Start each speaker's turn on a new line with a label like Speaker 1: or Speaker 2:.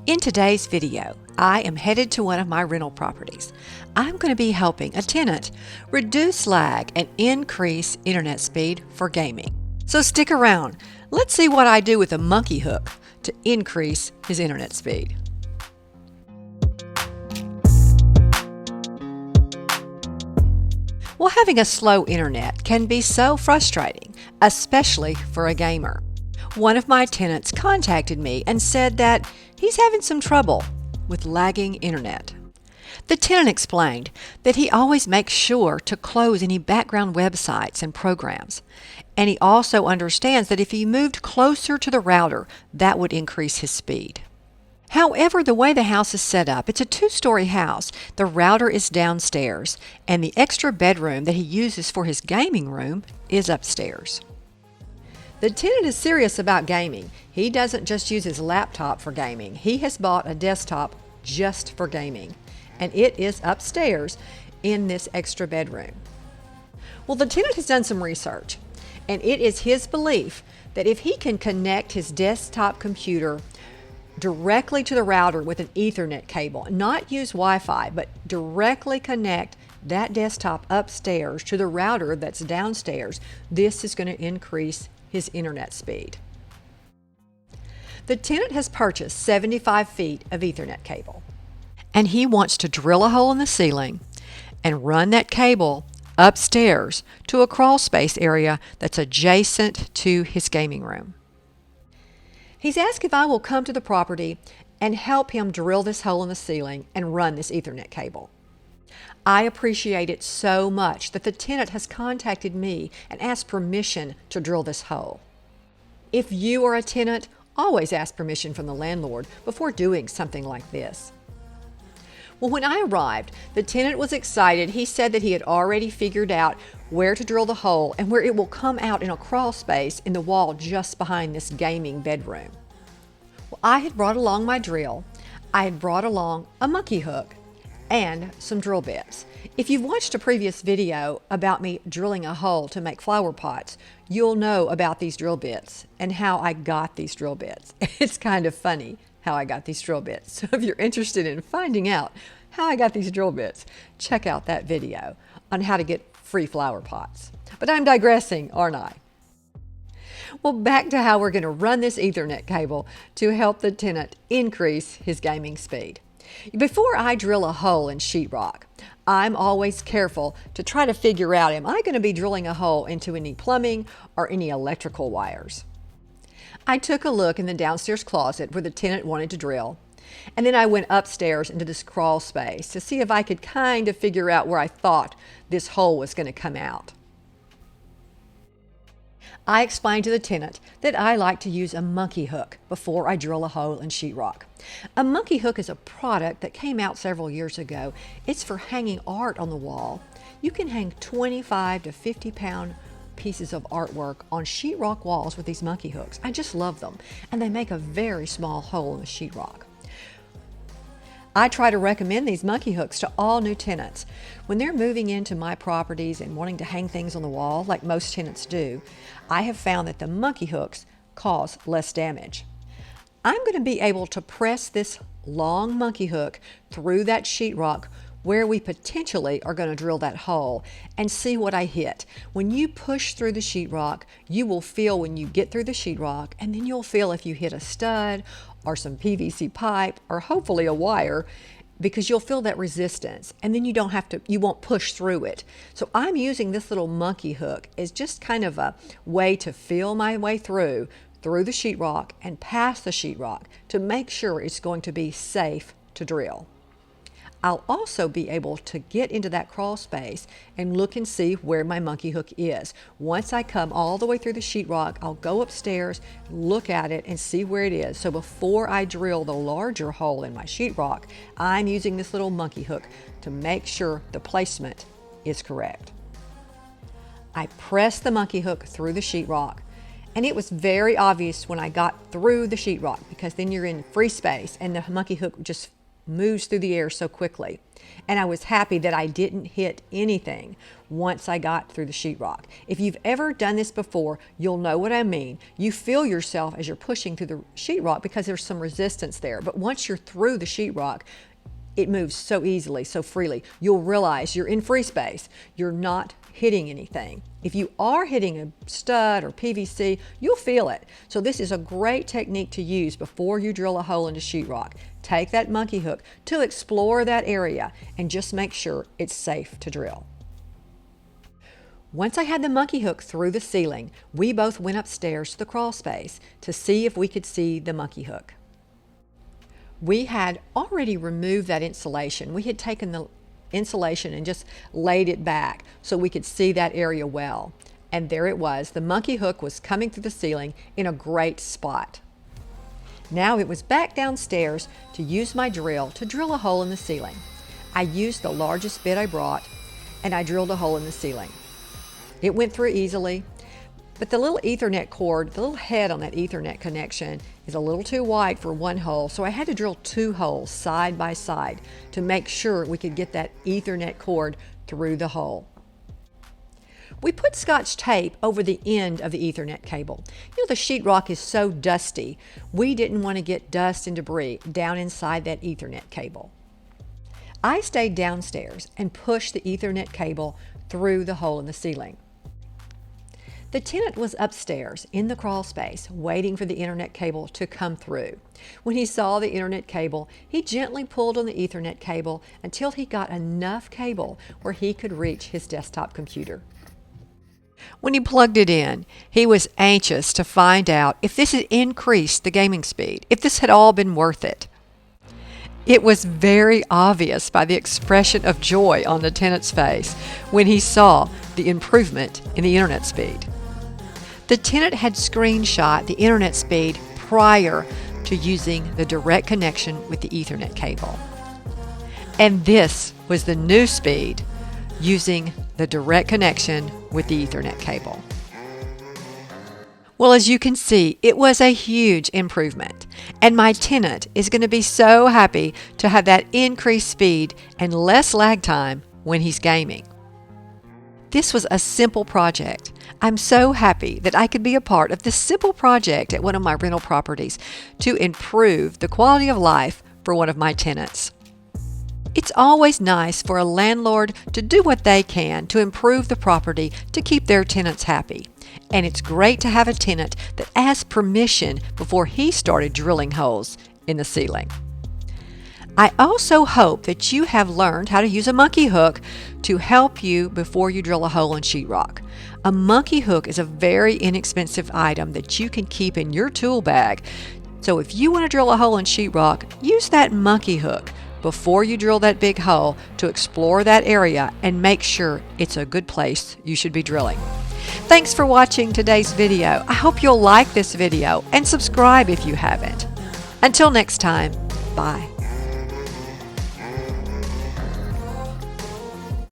Speaker 1: In today's video, I am headed to one of my rental properties. I'm going to be helping a tenant reduce lag and increase internet speed for gaming. So stick around. Let's see what I do with a monkey hook to increase his internet speed. Well, having a slow internet can be so frustrating, especially for a gamer. One of my tenants contacted me and said that he's having some trouble with lagging internet. The tenant explained that he always makes sure to close any background websites and programs, and he also understands that if he moved closer to the router, that would increase his speed. However, the way the house is set up, it's a two-story house. The router is downstairs, and the extra bedroom that he uses for his gaming room is upstairs. The tenant is serious about gaming. He doesn't just use his laptop for gaming. He has bought a desktop just for gaming, and it is upstairs in this extra bedroom. Well, the tenant has done some research, and it is his belief that if he can connect his desktop computer directly to the router with an Ethernet cable, not use Wi-Fi, but directly connect that desktop upstairs to the router that's downstairs, this is going to increase his internet speed. The tenant has purchased 75 feet of Ethernet cable, and he wants to drill a hole in the ceiling and run that cable upstairs to a crawl space area that's adjacent to his gaming room. He's asked if I will come to the property and help him drill this hole in the ceiling and run this Ethernet cable. I appreciate it so much that the tenant has contacted me and asked permission to drill this hole. If you are a tenant, always ask permission from the landlord before doing something like this. Well, when I arrived, the tenant was excited. He said that he had already figured out where to drill the hole and where it will come out in a crawl space in the wall just behind this gaming bedroom. Well, I had brought along my drill. I had brought along a monkey hook and some drill bits. If you've watched a previous video about me drilling a hole to make flower pots, you'll know about these drill bits and how I got these drill bits. It's kind of funny how I got these drill bits. So if you're interested in finding out how I got these drill bits, check out that video on how to get free flower pots. But I'm digressing, aren't I? Well, back to how we're going to run this Ethernet cable to help the tenant increase his gaming speed. Before I drill a hole in sheetrock, I'm always careful to try to figure out, am I going to be drilling a hole into any plumbing or any electrical wires? I took a look in the downstairs closet where the tenant wanted to drill, and then I went upstairs into this crawl space to see if I could kind of figure out where I thought this hole was going to come out. I explained to the tenant that I like to use a monkey hook before I drill a hole in sheetrock. A monkey hook is a product that came out several years ago. It's for hanging art on the wall. You can hang 25 to 50 pound pieces of artwork on sheetrock walls with these monkey hooks. I just love them, and they make a very small hole in the sheetrock. I try to recommend these monkey hooks to all new tenants. When they're moving into my properties and wanting to hang things on the wall, like most tenants do, I have found that the monkey hooks cause less damage. I'm going to be able to press this long monkey hook through that sheetrock where we potentially are going to drill that hole and see what I hit. When you push through the sheetrock, you will feel when you get through the sheetrock, and then you'll feel if you hit a stud or some PVC pipe or hopefully a wire, because you'll feel that resistance, and then you won't push through it. So I'm using this little monkey hook as just kind of a way to feel my way through the sheetrock and past the sheetrock to make sure it's going to be safe to drill. I'll also be able to get into that crawl space and look and see where my monkey hook is. Once I come all the way through the sheetrock, I'll go upstairs, look at it, and see where it is. So before I drill the larger hole in my sheetrock, I'm using this little monkey hook to make sure the placement is correct. I press the monkey hook through the sheetrock, and it was very obvious when I got through the sheetrock, because then you're in free space and the monkey hook just moves through the air so quickly. And I was happy that I didn't hit anything once I got through the sheetrock. If you've ever done this before, you'll know what I mean. You feel yourself as you're pushing through the sheetrock because there's some resistance there. But once you're through the sheetrock, it moves so easily, so freely. You'll realize you're in free space. You're not hitting anything. If you are hitting a stud or PVC, you'll feel it. So this is a great technique to use before you drill a hole into sheetrock. Take that monkey hook to explore that area and just make sure it's safe to drill. Once I had the monkey hook through the ceiling, we both went upstairs to the crawl space to see if we could see the monkey hook. We had already removed that insulation. We had taken the insulation and just laid it back so we could see that area well. And there it was. The monkey hook was coming through the ceiling in a great spot. Now it was back downstairs to use my drill to drill a hole in the ceiling. I used the largest bit I brought and I drilled a hole in the ceiling. It went through easily, but the little Ethernet cord, the little head on that Ethernet connection is a little too wide for one hole, so I had to drill 2 holes side by side to make sure we could get that Ethernet cord through the hole. We put Scotch tape over the end of the Ethernet cable. You know, the sheetrock is so dusty, we didn't want to get dust and debris down inside that Ethernet cable. I stayed downstairs and pushed the Ethernet cable through the hole in the ceiling. The tenant was upstairs in the crawl space waiting for the internet cable to come through. When he saw the internet cable, he gently pulled on the Ethernet cable until he got enough cable where he could reach his desktop computer. When he plugged it in, he was anxious to find out if this had increased the gaming speed, if this had all been worth it. It was very obvious by the expression of joy on the tenant's face when he saw the improvement in the internet speed. The tenant had screenshot the internet speed prior to using the direct connection with the Ethernet cable. And this was the new speed using the direct connection with the Ethernet cable. Well, as you can see, it was a huge improvement, and my tenant is going to be so happy to have that increased speed and less lag time when he's gaming. This was a simple project. I'm so happy that I could be a part of this simple project at one of my rental properties to improve the quality of life for one of my tenants. It's always nice for a landlord to do what they can to improve the property to keep their tenants happy. And it's great to have a tenant that asked permission before he started drilling holes in the ceiling. I also hope that you have learned how to use a monkey hook to help you before you drill a hole in sheetrock. A monkey hook is a very inexpensive item that you can keep in your tool bag. So if you want to drill a hole in sheetrock, use that monkey hook before you drill that big hole to explore that area and make sure it's a good place you should be drilling. Thanks for watching today's video. I hope you'll like this video and subscribe if you haven't. Until next time, bye.